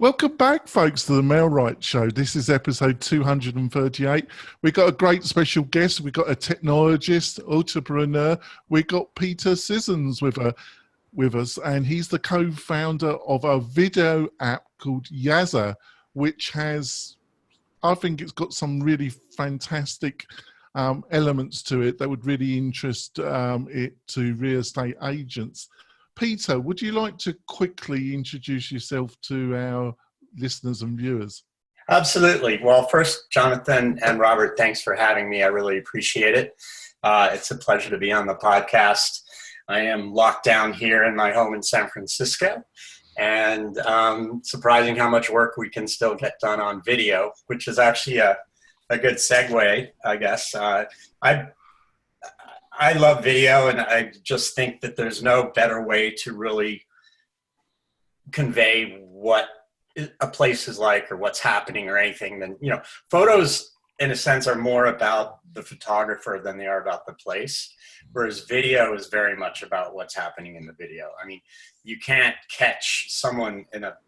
Welcome back, folks, to the Mailwright Show. This is episode 238. We've got a great special guest. We've got a technologist, entrepreneur. We've got Peter Sissons with us, and he's the co-founder of a video app called Yaza, which has, I think it's got some really fantastic elements to it that would really interest it to real estate agents. Peter, would you like to quickly introduce yourself to our listeners and viewers? Absolutely. Well, first, Jonathan and Robert, thanks for having me. I really appreciate it. It's a pleasure to be on the podcast. I am locked down here in my home in San Francisco, and surprising how much work we can still get done on video, which is actually a good segue, I guess. I love video, and I just think that there's no better way to really convey what a place is like or what's happening or anything than, photos in a sense are more about the photographer than they are about the place, whereas video is very much about what's happening in the video. I mean, you can't catch someone in a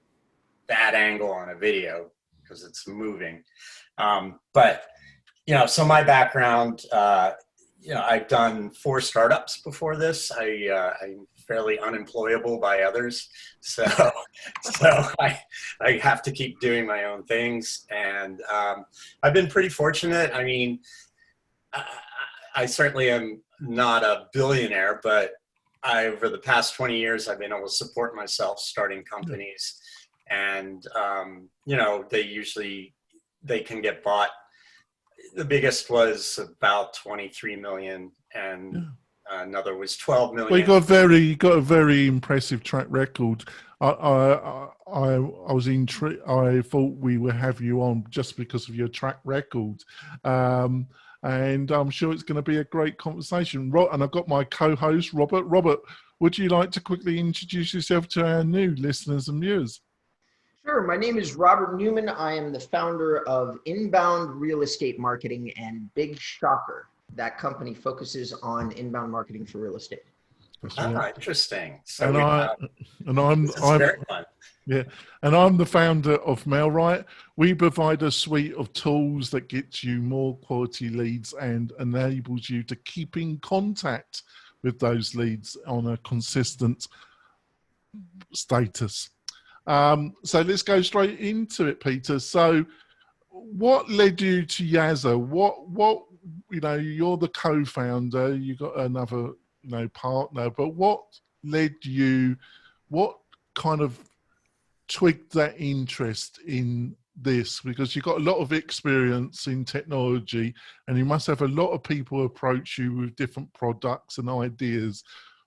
bad angle on a video because it's moving. So my background, I've done 4 startups before this. I'm fairly unemployable by others, so I have to keep doing my own things. And I've been pretty fortunate. I mean, I certainly am not a billionaire, but over the past 20 years, I've been able to support myself starting companies, and they can get bought. The biggest was about 23 million, and another was 12 million. Well, you got a very impressive track record. I was intrigued. I thought we would have you on just because of your track record, and I'm sure it's going to be a great conversation. And I've got my co-host Robert. Robert, would you like to quickly introduce yourself to our new listeners and viewers? Sure. My name is Robert Newman. I am the founder of Inbound Real Estate Marketing and Big Shocker. That company focuses on inbound marketing for real estate. Interesting. So I'm very fun. Yeah, and I'm the founder of Mailwright. We provide a suite of tools that gets you more quality leads and enables you to keep in contact with those leads on a consistent status. So let's go straight into it, Peter. So what led you to Yaza? What you're the co-founder, you got another, partner, but what kind of twigged that interest in this? Because you've got a lot of experience in technology and you must have a lot of people approach you with different products and ideas.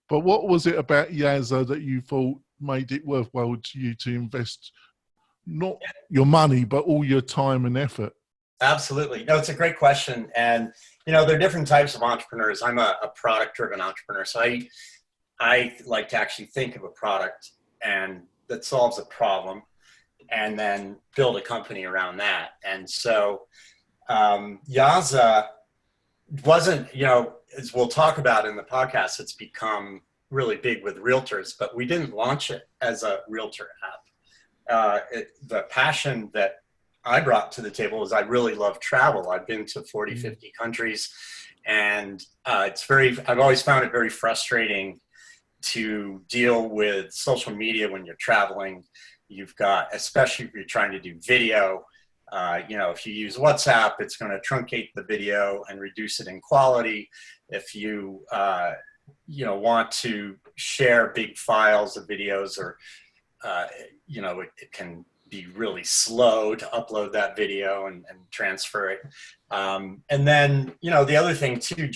But what was it about Yaza that you thought made it worthwhile to you to invest not your money, but all your time and effort? Absolutely. No, it's a great question. And, there are different types of entrepreneurs. I'm a product-driven entrepreneur. So I like to actually think of a product and that solves a problem and then build a company around that. And so Yaza wasn't, as we'll talk about in the podcast, it's become really big with realtors, but we didn't launch it as a realtor app. The passion that I brought to the table is I really love travel. I've been to 40, 50 countries, and I've always found it very frustrating to deal with social media when you're traveling. Especially if you're trying to do video, if you use WhatsApp, it's going to truncate the video and reduce it in quality. If you want to share big files of videos, or it can be really slow to upload that video and transfer it. And then the other thing too,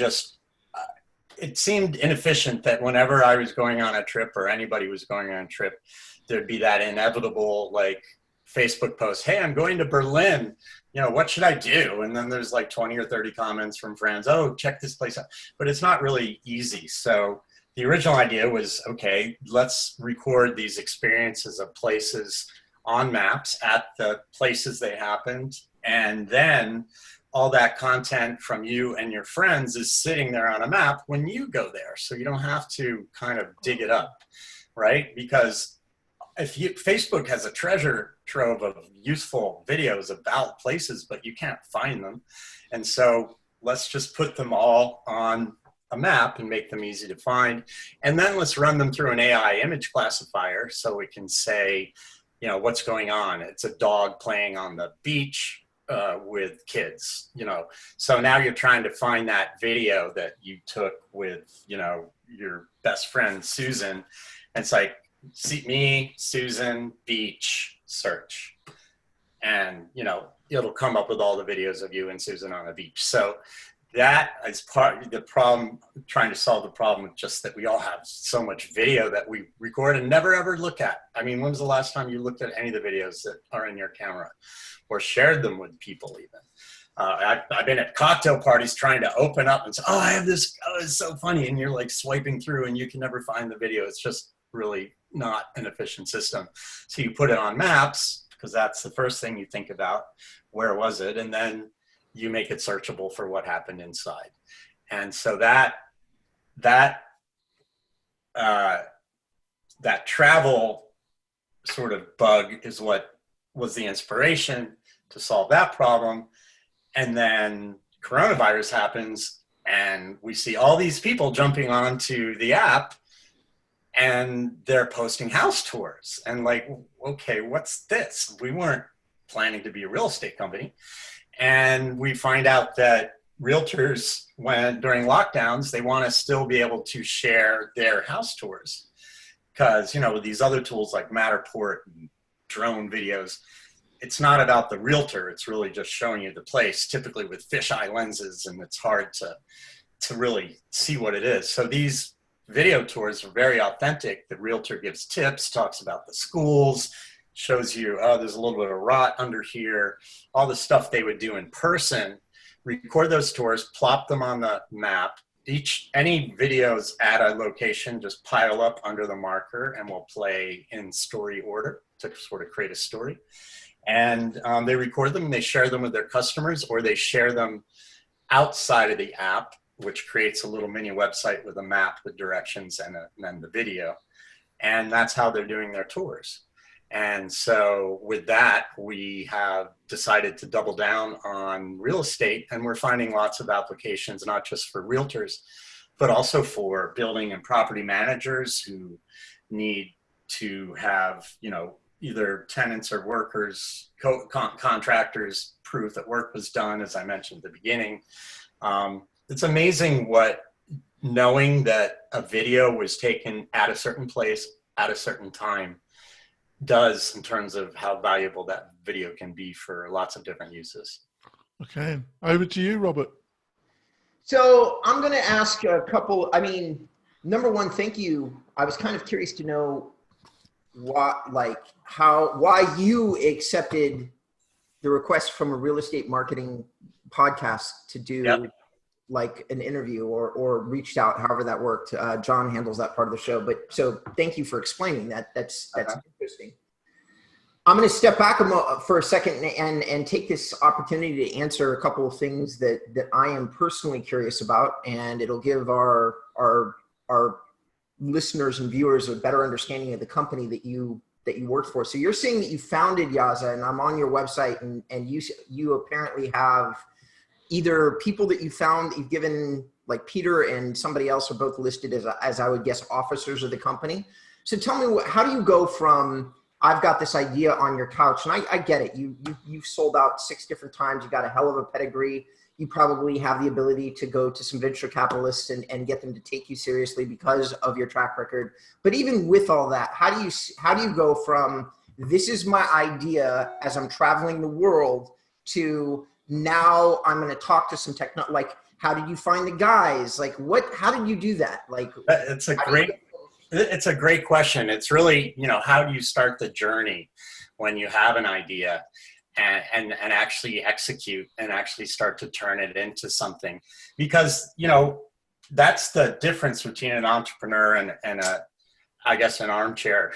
it seemed inefficient that whenever I was going on a trip or anybody was going on a trip, there'd be that inevitable Facebook post, "Hey, I'm going to Berlin. What should I do?" And then there's 20 or 30 comments from friends, "Oh, check this place out." But it's not really easy. So the original idea was, okay, let's record these experiences of places on maps at the places they happened. And then all that content from you and your friends is sitting there on a map when you go there. So you don't have to kind of dig it up, right? Because Facebook has a treasure trove of useful videos about places, but you can't find them. And so let's just put them all on a map and make them easy to find. And then let's run them through an AI image classifier so we can say, you know, what's going on. It's a dog playing on the beach with kids, you know. So now you're trying to find that video that you took with, you know, your best friend, Susan. And it's like, see me, Susan, beach, search. And, you know, it'll come up with all the videos of you and Susan on the beach. So that is part of the problem, trying to solve the problem with just that we all have so much video that we record and never ever look at. I mean, when was the last time you looked at any of the videos that are in your camera or shared them with people even? I've been at cocktail parties trying to open up and say, oh, I have this, oh, it's so funny. And you're like swiping through and you can never find the video. It's just really not an efficient system. So you put it on maps because that's the first thing you think about. Where was it? And then you make it searchable for what happened inside. And so that travel sort of bug is what was the inspiration to solve that problem. And then coronavirus happens and we see all these people jumping onto the app and they're posting house tours and like, okay, what's this? We weren't planning to be a real estate company. And we find out that realtors, during lockdowns, they want to still be able to share their house tours. Because, you know, with these other tools like Matterport and drone videos, it's not about the realtor. It's really just showing you the place, typically with fisheye lenses, and it's hard to really see what it is. So these video tours are very authentic. The realtor gives tips, talks about the schools, shows you, oh, there's a little bit of rot under here, all the stuff they would do in person, record those tours, plop them on the map. Any videos at a location just pile up under the marker and will play in story order to sort of create a story. And they record them and they share them with their customers, or they share them outside of the app, which creates a little mini website with a map with directions and then the video. And that's how they're doing their tours. And so with that, we have decided to double down on real estate, and we're finding lots of applications, not just for realtors, but also for building and property managers who need to have, you know, either tenants or workers, contractors, proof that work was done, as I mentioned at the beginning. It's amazing what knowing that a video was taken at a certain place at a certain time does in terms of how valuable that video can be for lots of different uses. Okay, over to you, Robert. So I'm going to ask a couple, I mean, number one, thank you. I was kind of curious to know why you accepted the request from a real estate marketing podcast to do like an interview or reached out, however that worked. John handles that part of the show, but so thank you for explaining that. That's interesting. I'm going to step back for a second and take this opportunity to answer a couple of things that I am personally curious about, and it'll give our listeners and viewers a better understanding of the company that you worked for. So you're saying that you founded Yaza, and I'm on your website, and you apparently have either people that you found, you've given, like Peter and somebody else are both listed as I would guess, officers of the company. So tell me, how do you go from, I've got this idea on your couch, and I get it. You've sold out 6 different times. You got a hell of a pedigree. You probably have the ability to go to some venture capitalists and get them to take you seriously because of your track record. But even with all that, how do you go from, this is my idea as I'm traveling the world, to now I'm going to talk to some like, how did you find the guys? Like how did you do that? Like, it's a great question. It's really, you know, how do you start the journey when you have an idea and actually execute and actually start to turn it into something? Because, you know, that's the difference between an entrepreneur and I guess an armchair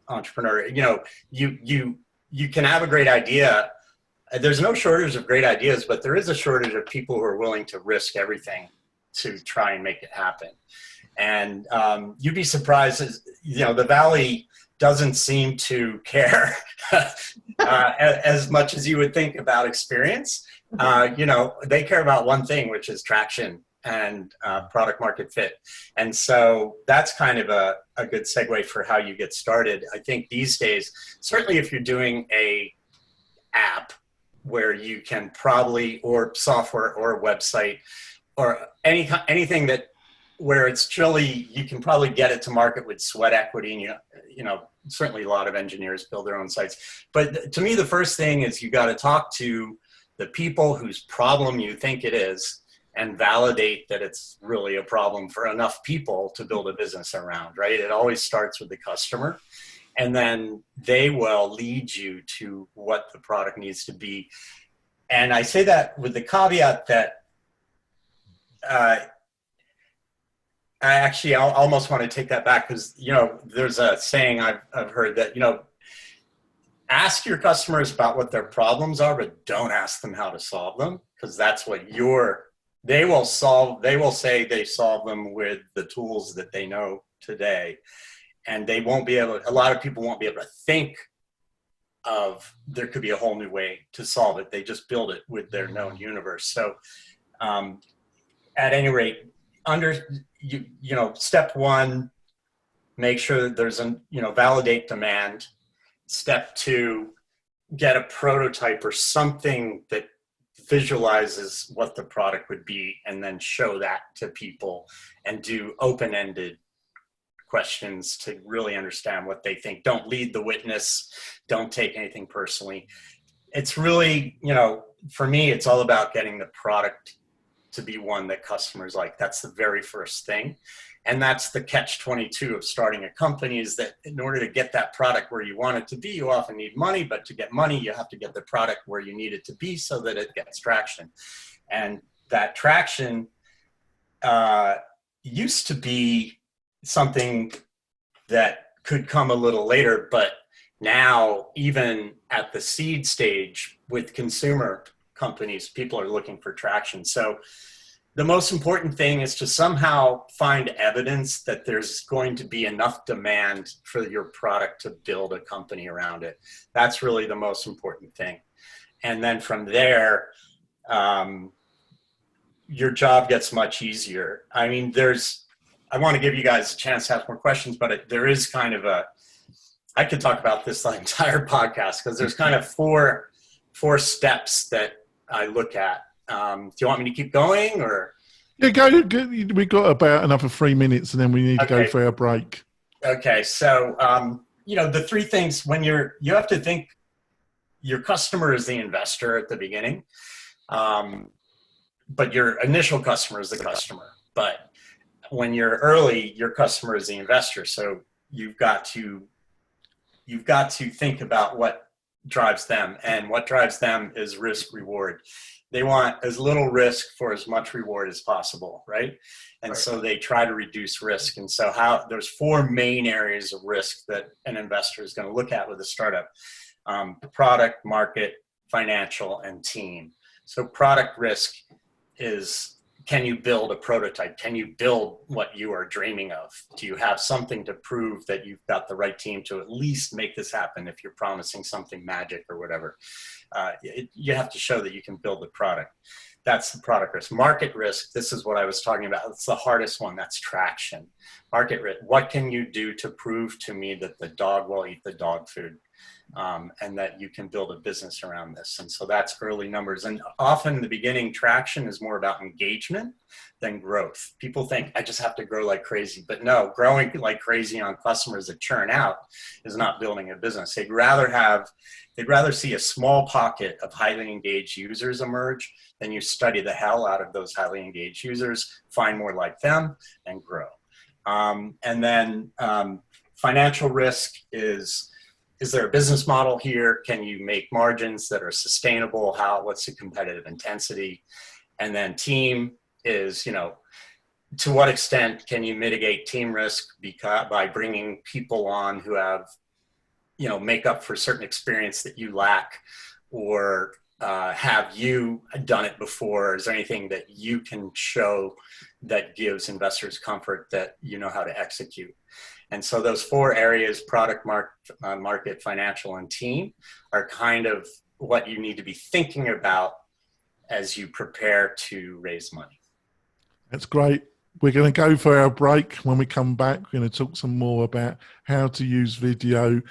entrepreneur. You know, you can have a great idea. There's no shortage of great ideas, but there is a shortage of people who are willing to risk everything to try and make it happen. And you'd be surprised, the Valley doesn't seem to care as much as you would think about experience. They care about one thing, which is traction and product market fit. And so that's kind of a good segue for how you get started. I think these days, certainly if you're doing a app where you can probably, or software or a website or anything that where it's truly, you can probably get it to market with sweat equity. And certainly a lot of engineers build their own sites. But to me, the first thing is you got to talk to the people whose problem you think it is and validate that it's really a problem for enough people to build a business around, right? It always starts with the customer, and then they will lead you to what the product needs to be. And I say that with the caveat that I almost want to take that back, because, there's a saying I've heard that, ask your customers about what their problems are, but don't ask them how to solve them, because that's what they will say they solve them with the tools that they know today. And they won't be able, a lot of people won't be able to think of, there could be a whole new way to solve it. They just build it with their known universe. So at any rate, step one, make sure that there's validate demand. Step two, get a prototype or something that visualizes what the product would be, and then show that to people and do open-ended questions to really understand what they think. Don't lead the witness. Don't take anything personally. It's really, for me, it's all about getting the product to be one that customers like. That's the very first thing. And that's the catch-22 of starting a company, is that in order to get that product where you want it to be, you often need money, but to get money, you have to get the product where you need it to be so that it gets traction. And that traction used to be something that could come a little later, but now, even at the seed stage with consumer companies, people are looking for traction. So the most important thing is to somehow find evidence that there's going to be enough demand for your product to build a company around it. That's really the most important thing. And then from there, your job gets much easier. I mean, I want to give you guys a chance to ask more questions, but there is kind of I could talk about this the entire podcast, because there's kind of four steps that I look at. Do you want me to keep going, or? Yeah, go. We got about another 3 minutes, and then we need to go for our break. Okay, so the three things when you have to think your customer is the investor at the beginning, but your initial customer is the customer. But when you're early, your customer is the investor. So you've got to think about what drives them, and what drives them is risk reward. They want as little risk for as much reward as possible, right? And so they try to reduce risk. And so there's four main areas of risk that an investor is going to look at with a startup: product, market, financial, and team. So product risk is, can you build a prototype? Can you build what you are dreaming of? Do you have something to prove that you've got the right team to at least make this happen if you're promising something magic or whatever? You have to show that you can build the product. That's the product risk. Market risk, this is what I was talking about. It's the hardest one. That's traction. Market risk, what can you do to prove to me that the dog will eat the dog food? And that you can build a business around this. And so that's early numbers. And often in the beginning, traction is more about engagement than growth. People think, I just have to grow like crazy. But no, growing like crazy on customers that churn out is not building a business. They'd rather see a small pocket of highly engaged users emerge than you study the hell out of those highly engaged users, find more like them, and grow. And then financial risk is there a business model here? Can you make margins that are sustainable? What's the competitive intensity? And then team is, to what extent can you mitigate team risk by bringing people on who have, make up for certain experience that you lack, or have you done it before? Is there anything that you can show that gives investors comfort that you know how to execute. And so those 4 areas, product, market, financial, and team, are kind of what you need to be thinking about as you prepare to raise money. That's great. We're going to go for our break. When we come back, we're going to talk some more about how to use video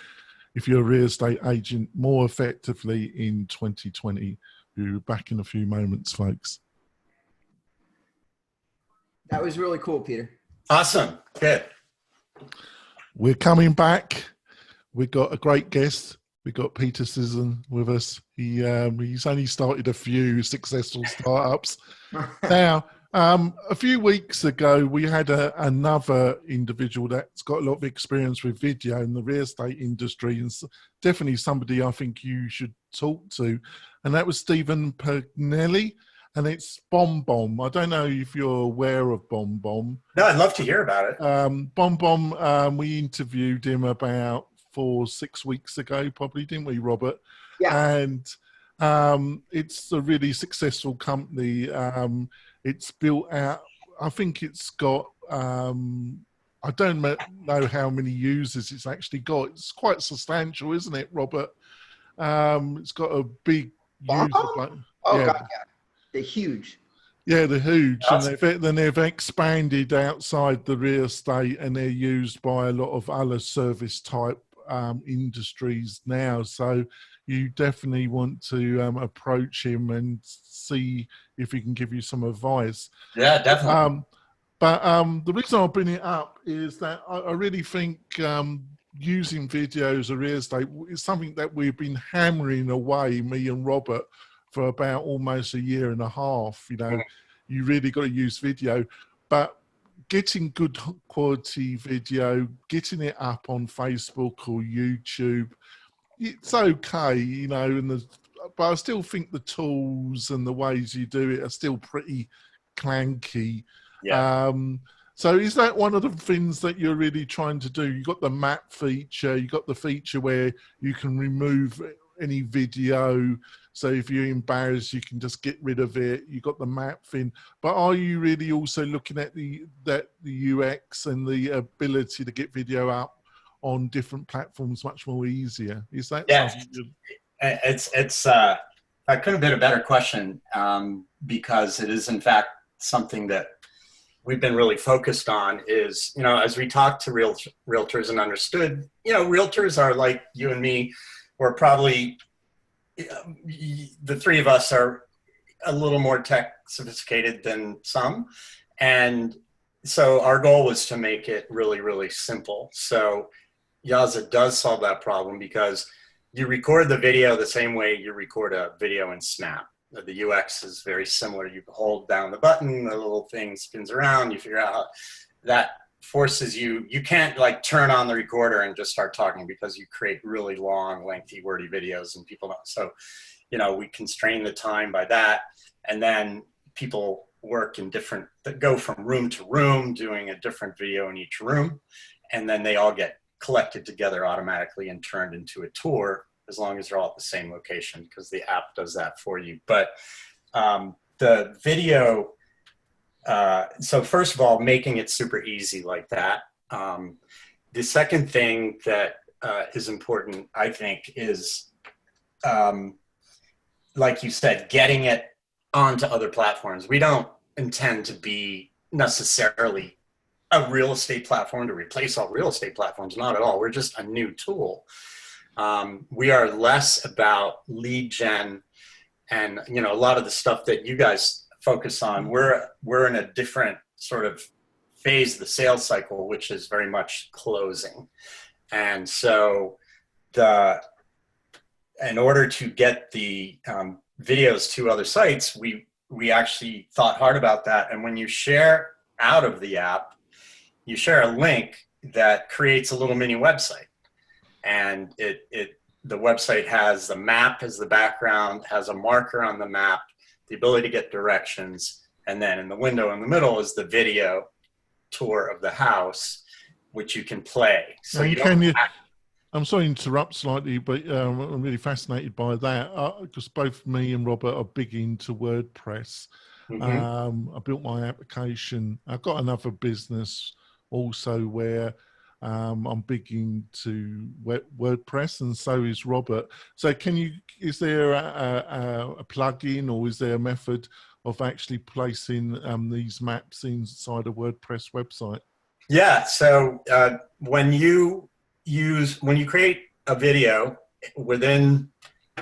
if you're a real estate agent more effectively in 2020. We'll be back in a few moments, folks. That was really cool, Peter. Awesome. Good. We're coming back. We've got a great guest. We've got Peter Sisson with us. He's only started a few successful startups. Now, a few weeks ago, we had another individual that's got a lot of experience with video in the real estate industry, and definitely somebody I think you should talk to. And that was Stephen Pagnelli, and it's BombBomb. I don't know if you're aware of BombBomb. No, I'd love to hear about it. BombBomb, we interviewed him about 4-6 weeks ago, probably, didn't we, Robert? Yeah. And it's a really successful company. It's built out, I think it's got, I don't know how many users it's actually got. It's quite substantial, isn't it, Robert? It's got a big user. God, yeah. They're huge. Yeah, they're huge. Awesome. And they've expanded outside the real estate, and they're used by a lot of other service type industries now. So you definitely want to approach him and see if he can give you some advice. Yeah, definitely. But the reason I bring it up is that I really think using video as a real estate is something that we've been hammering away, me and Robert, for about almost a year and a half. You know, you really got to use video, but getting good quality video, getting it up on Facebook or YouTube, it's okay, you know, but I still think the tools and the ways you do it are still pretty clanky. Yeah. So is that one of the things that you're really trying to do? You got the map feature, you got the feature where you can remove any video. So if you're embarrassed, you can just get rid of it. You got the map thing, but are you really also looking at the UX and the ability to get video up on different platforms much more easier? Is that something? That could have been a better question, because it is in fact something that we've been really focused on. Is, you know, as we talk to realtors and understood, you know, realtors are like you and me. We're probably, the 3 of us are a little more tech sophisticated than some. And so our goal was to make it really, really simple. So Yaza does solve that problem, because you record the video the same way you record a video in Snap. The UX is very similar. You hold down the button, the little thing spins around, you figure out how that forces you can't like turn on the recorder and just start talking, because you create really long, lengthy, wordy videos and people don't. So, you know, we constrain the time by that. And then people work in go from room to room, doing a different video in each room. And then they all get collected together automatically and turned into a tour, as long as they're all at the same location, because the app does that for you. But the video, so first of all, making it super easy like that. The second thing that is important, I think, is, like you said, getting it onto other platforms. We don't intend to be necessarily a real estate platform to replace all real estate platforms, not at all. We're just a new tool. We are less about lead gen and, you know, a lot of the stuff that you guys focus on. We're in a different sort of phase of the sales cycle, which is very much closing. And so in order to get the videos to other sites, we actually thought hard about that. And when you share out of the app, you share a link that creates a little mini website. And the website has the map as the background, has a marker on the map, the ability to get directions, and then in the window in the middle is the video tour of the house, which you can play. So I'm sorry to interrupt slightly, but I'm really fascinated by that, because both me and Robert are big into WordPress. I built my application. I've got another business also where I'm big into WordPress, and so is Robert. So is there a plugin, or is there a method of actually placing these maps inside a WordPress website? Yeah, so when you create a video within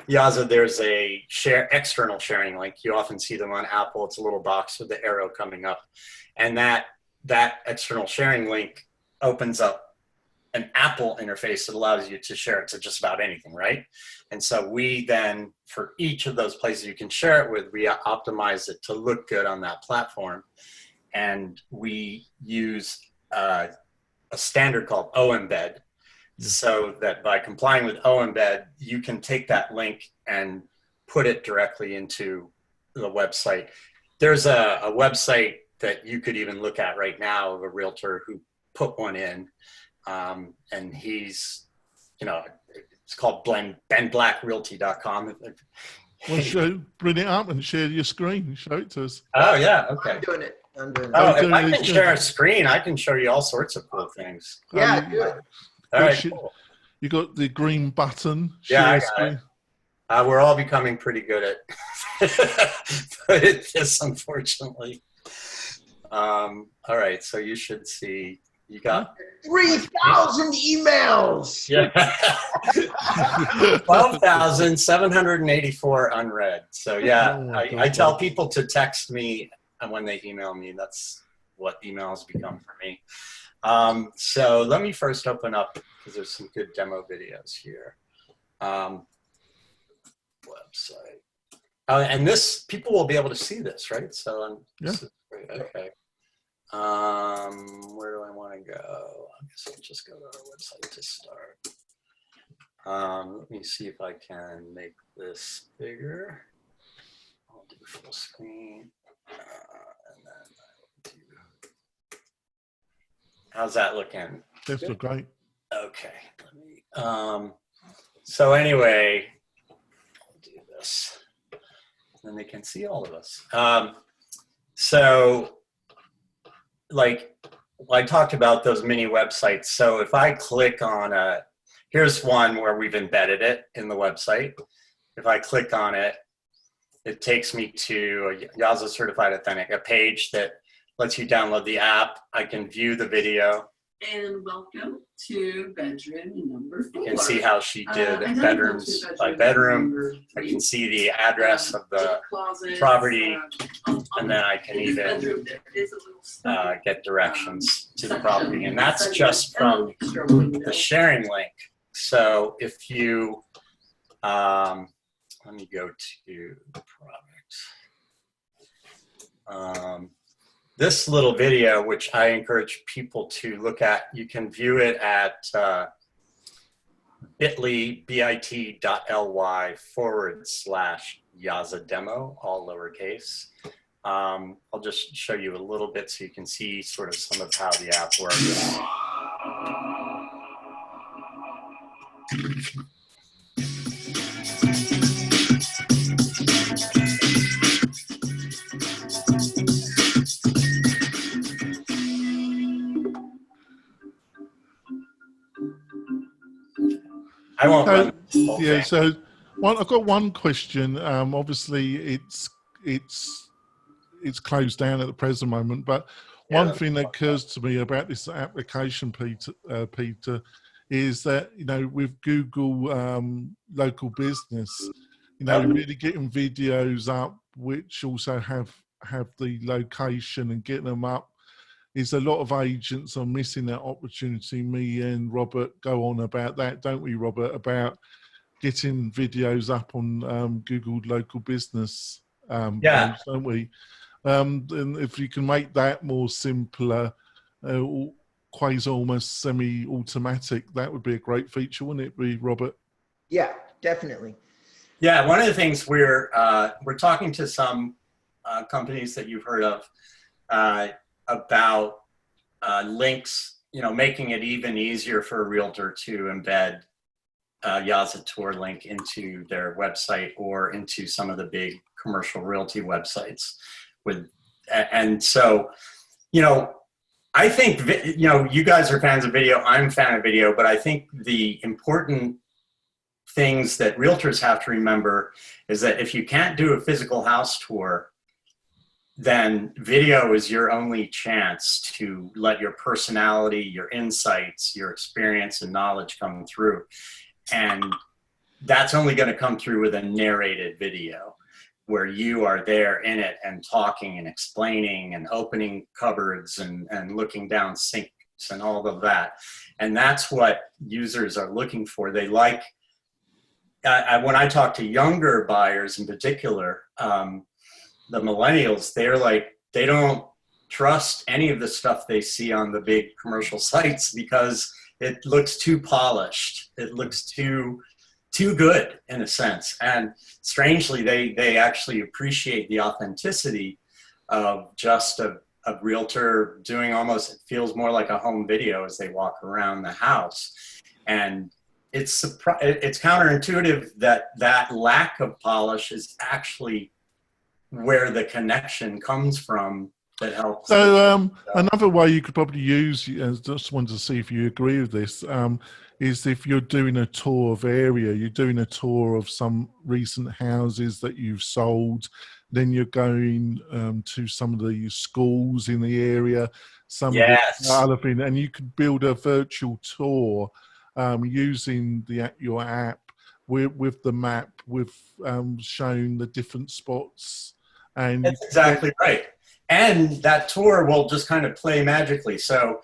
Yaza, there's a external sharing link. You often see them on Apple. It's a little box with the arrow coming up. And that external sharing link opens up an Apple interface that allows you to share it to just about anything, right? And so we then, for each of those places you can share it with, we optimize it to look good on that platform. And we use a standard called OEmbed, so that by complying with OEmbed, you can take that link and put it directly into the website. There's a website that you could even look at right now of a realtor who put one in, and he's, it's called benblackrealty.com. Well, bring it up and share your screen. Show it to us. Oh, yeah. Okay. I'm doing it. Oh, if I can share a screen, I can show you all sorts of cool things. Yeah, do it. All right, cool. You got the green button. Yeah, I got it. We're all becoming pretty good at this, unfortunately. All right, so you should see. You got 3,000 emails. Yeah. 12,784 unread. So yeah, I tell people to text me when they email me. That's what emails become for me. So let me first open up, because there's some good demo videos here. Website. And this, people will be able to see this, right? So okay. Where do I want to go? I guess I'll just go to our website to start. Let me see if I can make this bigger. I'll do full screen. And then I'll do... How's that looking? That's great. Okay. Let me, so anyway, I'll do this. Then they can see all of us. So, like I talked about those mini websites. So if I click on here's one where we've embedded it in the website. If I click on it, it takes me to a Yaza Certified Authentic, a page that lets you download the app. I can view the video. And welcome to bedroom number 4. You can see how she did bedrooms by bedroom. I can see the address of the property, and then I can even get directions to the property. And that's just from the sharing link. So if you, let me go to the product. This little video, which I encourage people to look at, you can view it at bit.ly/Yaza demo, all lowercase. I'll just show you a little bit so you can see sort of some of how the app works. I won't run this whole thing. So I've got one question. Obviously, it's closed down at the present moment, but one thing that occurs to me about this application, Peter, is that with Google local business, really getting videos up which also have the location and getting them up. Is a lot of agents are missing that opportunity. Me and Robert go on about that, don't we, Robert? About getting videos up on Google local business page, don't we? And if you can make that more simpler, quasi almost semi-automatic, that would be a great feature, wouldn't it be, Robert? Yeah, definitely. Yeah, one of the things we're talking to some companies that you've heard of about links, making it even easier for a realtor to embed Yaza Tour link into their website or into some of the big commercial realty websites. And so, you know, I think, you know, you guys are fans of video, I'm a fan of video, but I think the important things that realtors have to remember is that if you can't do a physical house tour, then video is your only chance to let your personality, your insights, your experience and knowledge come through. And that's only going to come through with a narrated video where you are there in it and talking and explaining and opening cupboards and looking down sinks and all of that. And that's what users are looking for. They like, when I talk to younger buyers in particular, the millennials, they're like, they don't trust any of the stuff they see on the big commercial sites because it looks too polished. It looks too good in a sense. And strangely, they actually appreciate the authenticity of just a realtor doing almost, it feels more like a home video as they walk around the house. And it's counterintuitive that lack of polish is actually where the connection comes from that helps. So another way you could probably use, I just wanted to see if you agree with this, is if you're doing a tour of area, you're doing a tour of some recent houses that you've sold, then you're going to some of the schools in the area, some of the other thing, and you could build a virtual tour using your app with the map, with showing the different spots. And that's exactly right. And that tour will just kind of play magically. So,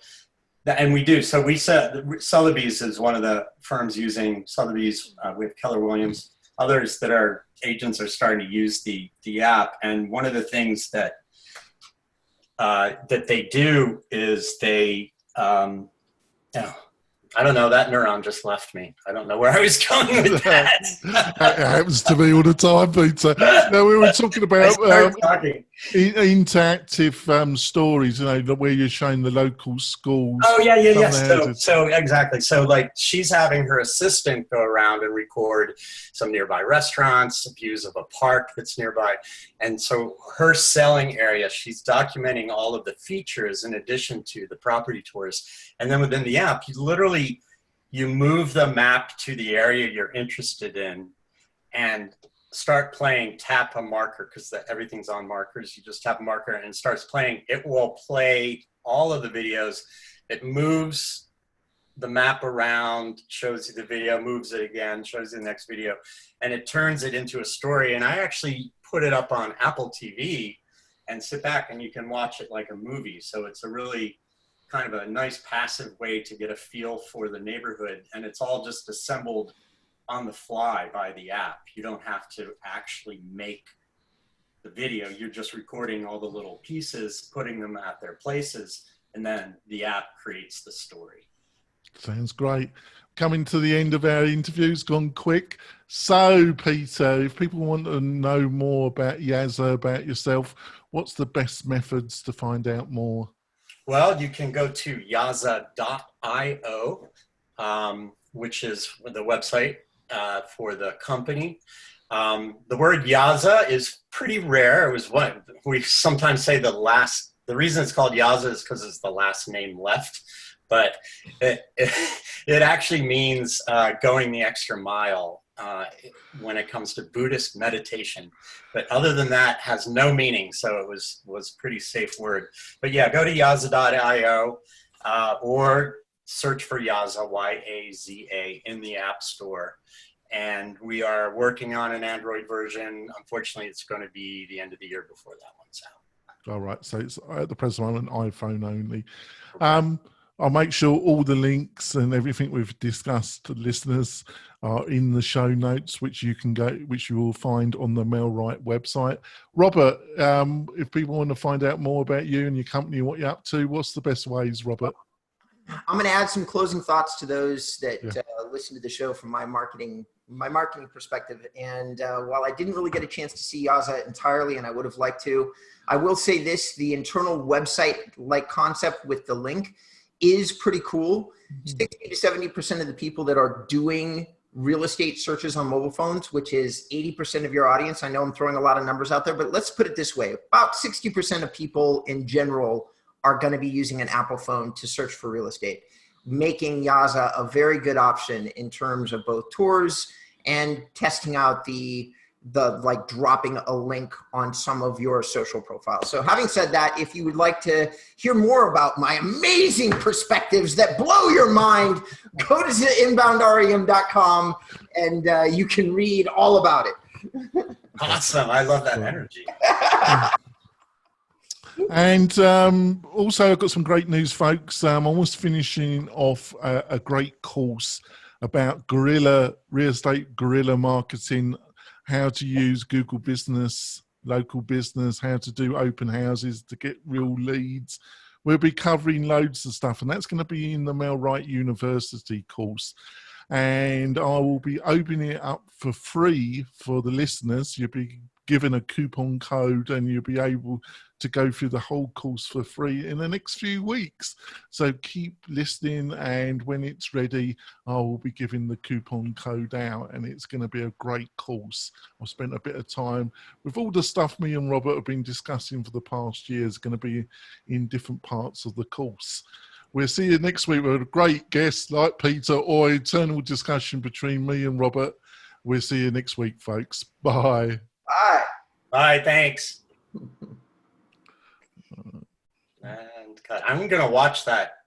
and we do. So we said Sotheby's is one of the firms using Sotheby's with Keller Williams. Others that are agents are starting to use the app. And one of the things that that they do is they, I don't know, that neuron just left me. I don't know where I was going with that. That happens to me all the time, Peter. No, we were talking about interactive stories, you know, where you're showing the local schools. Oh, yeah. So exactly. So like she's having her assistant go around and record some nearby restaurants, views of a park that's nearby. And so her selling area, she's documenting all of the features in addition to the property tours. And then within the app, you move the map to the area you're interested in and start playing tap a marker, because everything's on markers. You just tap a marker and it starts playing. It will play all of the videos. It moves the map around, shows you the video, moves it again, shows you the next video, and it turns it into a story. And I actually put it up on Apple TV and sit back and you can watch it like a movie. So it's a really kind of a nice passive way to get a feel for the neighborhood. And it's all just assembled on the fly by the app. You don't have to actually make the video. You're just recording all the little pieces, putting them at their places, and then the app creates the story. Sounds great. Coming to the end of our interviews, gone quick. So, Peter, if people want to know more about Yaza, about yourself, what's the best methods to find out more? Well, you can go to yaza.io, which is the website for the company. The word Yaza is pretty rare. It was what we sometimes say the reason it's called Yaza is because it's the last name left, but it actually means going the extra mile when it comes to Buddhist meditation. But other than that, has no meaning. So it was pretty safe word. But yeah, go to yaza.io or search for Yaza, Y-A-Z-A, in the App Store. And we are working on an Android version. Unfortunately, it's going to be the end of the year before that one's out. All right. So it's at the present moment, iPhone only. I'll make sure all the links and everything we've discussed to listeners are in the show notes, which you will find on the Mailright website. Robert, if people want to find out more about you and your company and what you're up to, what's the best ways, Robert? I'm going to add some closing thoughts to those that listen to the show from my marketing perspective. And while I didn't really get a chance to see Yaza entirely, and I would have liked to, I will say this: the internal website-like concept with the link is pretty cool. 60 to 70% of the people that are doing real estate searches on mobile phones, which is 80% of your audience. I know I'm throwing a lot of numbers out there, but let's put it this way. About 60% of people in general are going to be using an Apple phone to search for real estate, making Yaza a very good option in terms of both tours and testing out the like dropping a link on some of your social profiles. So having said that, if you would like to hear more about my amazing perspectives that blow your mind, go to inboundrem.com and you can read all about it. Awesome. I love that energy. And also, I've got some great news, folks. I'm almost finishing off a great course about real estate guerrilla marketing, how to use Google Business, local business, how to do open houses to get real leads. We'll be covering loads of stuff, and that's going to be in the Mel Wright University course. And I will be opening it up for free for the listeners. You'll be given a coupon code and you'll be able to go through the whole course for free in the next few weeks. So keep listening, and when it's ready, I will be giving the coupon code out, and it's going to be a great course. I've spent a bit of time with all the stuff me and Robert have been discussing for the past year is going to be in different parts of the course. We'll see you next week with a great guest like Peter, or eternal discussion between me and Robert. We'll see you next week, folks. Bye. Bye. Bye. Thanks. And God, I'm going to watch that